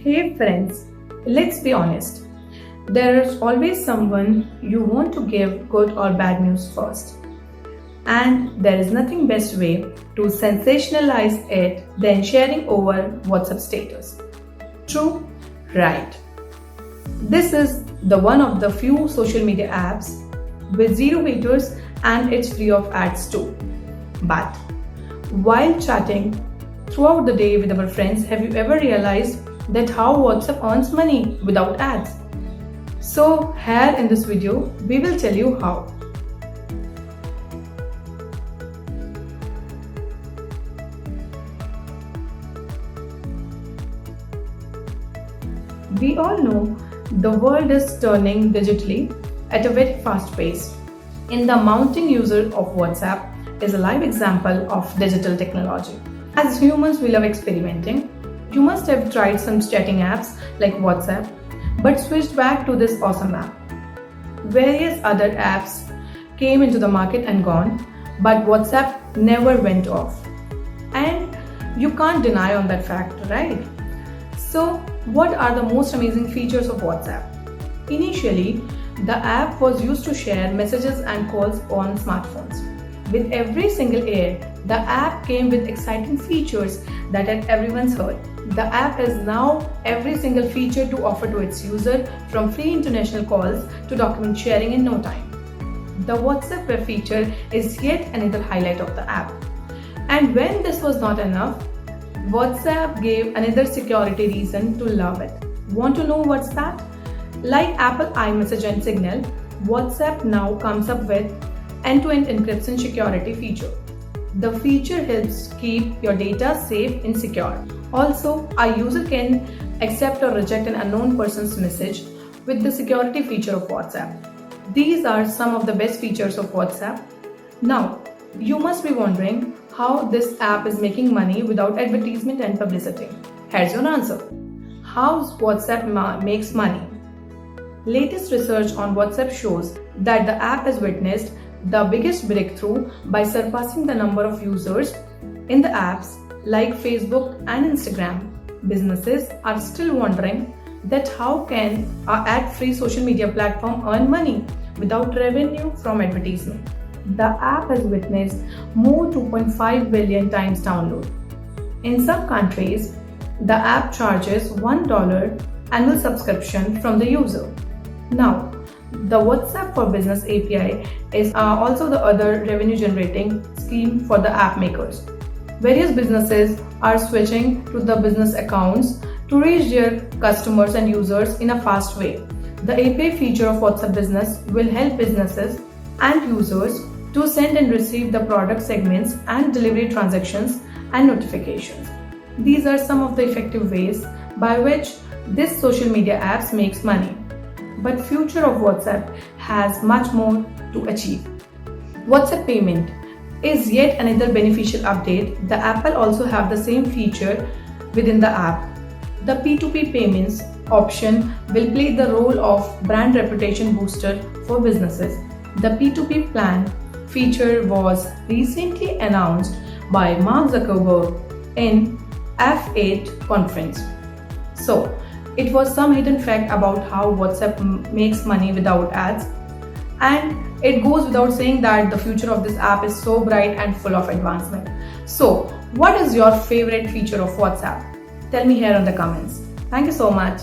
Hey friends, let's be honest. There is always someone you want to give good or bad news first. And there is nothing best way to sensationalize it than sharing over WhatsApp status. True? Right. This is the one of the few social media apps with zero haters and it's free of ads too. But while chatting throughout the day with our friends, have you ever realized that how WhatsApp earns money without ads? So here in this video, we will tell you how. We all know the world is turning digitally at a very fast pace. And the mounting user of WhatsApp is a live example of digital technology. As humans, we love experimenting. You must have tried some chatting apps like WhatsApp, but switched back to this awesome app. Various other apps came into the market and gone, but WhatsApp never went off. And you can't deny on that fact, right? So, what are the most amazing features of WhatsApp? Initially, the app was used to share messages and calls on smartphones. With every single year, the app came with exciting features that had everyone's heard. The app has now every single feature to offer to its user, from free international calls to document sharing in no time. The WhatsApp web feature is yet another highlight of the app. And when this was not enough, WhatsApp gave another security reason to love it. Want to know what's that? Like Apple iMessage and Signal, WhatsApp now comes up with end-to-end encryption security feature. The feature helps keep your data safe and secure. Also, a user can accept or reject an unknown person's message with the security feature of WhatsApp. These are some of the best features of WhatsApp. Now, you must be wondering how this app is making money without advertisement and publicity. Here's your answer. How WhatsApp makes money? Latest research on WhatsApp shows that the app has witnessed the biggest breakthrough by surpassing the number of users in the apps like Facebook and Instagram. Businesses are still wondering that how can an ad-free social media platform earn money without revenue from advertisement. The app has witnessed more 2.5 billion times download. In some countries, the app charges $1 annual subscription from the user. Now, the WhatsApp for Business API is also the other revenue generating scheme for the app makers. Various businesses are switching to the business accounts to reach their customers and users in a fast way. The API feature of WhatsApp Business will help businesses and users to send and receive the product segments and delivery transactions and notifications. These are some of the effective ways by which this social media apps makes money. But future of WhatsApp has much more to achieve. WhatsApp payment is yet another beneficial update. The Apple also have the same feature within the app. The P2P Payments option will play the role of brand reputation booster for businesses. The P2P plan feature was recently announced by Mark Zuckerberg in F8 conference. So, it was some hidden fact about how WhatsApp makes money without ads. And it goes without saying that the future of this app is so bright and full of advancement. So, what is your favorite feature of WhatsApp? Tell me here in the comments. Thank you so much.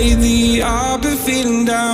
Lately I've been feeling down.